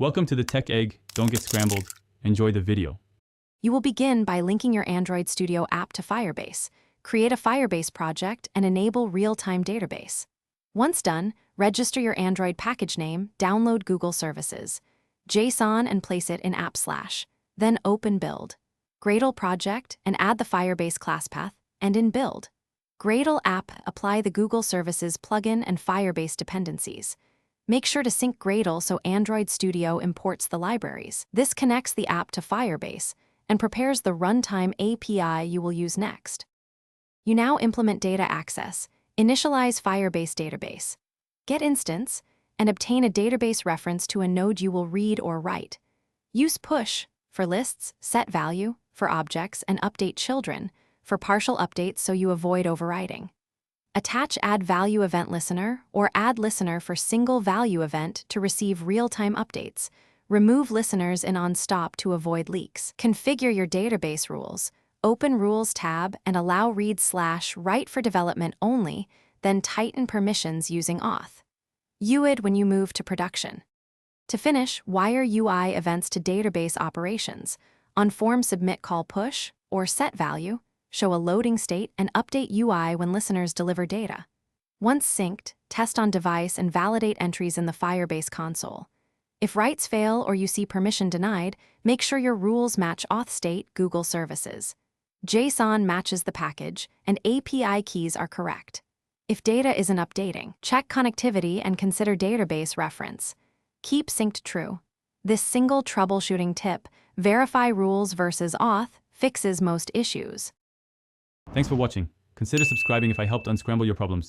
Welcome to the Tech Egg. Don't get scrambled. Enjoy the video. You will begin by linking your Android Studio app to Firebase. Create a Firebase project and enable Real-Time Database. Once done, register your Android package name, download Google Services, JSON and place it in app/. Then open Build. Gradle project and add the Firebase class path, and in Build. Gradle app, apply the Google Services plugin and Firebase dependencies. Make sure to sync Gradle so Android Studio imports the libraries. This connects the app to Firebase and prepares the runtime API you will use next. You now implement data access, initialize Firebase database, get instance, and obtain a database reference to a node you will read or write. Use push for lists, set value for objects, and update children for partial updates so you avoid overwriting. Attach add value event listener or add listener for single value event to receive real-time updates. Remove listeners in on stop to avoid leaks. Configure your database rules. Open Rules tab and allow read/write for development only, then tighten permissions using auth. UID when you move to production. To finish, wire UI events to database operations. On form submit call push or set value, show a loading state and update UI when listeners deliver data. Once synced, test on device and validate entries in the Firebase console. If writes fail or you see permission denied, make sure your rules match auth state Google Services. JSON matches the package, and API keys are correct. If data isn't updating, check connectivity and consider database reference. Keep synced true. This single troubleshooting tip, verify rules versus auth, fixes most issues. Thanks for watching. Consider subscribing if I helped unscramble your problems.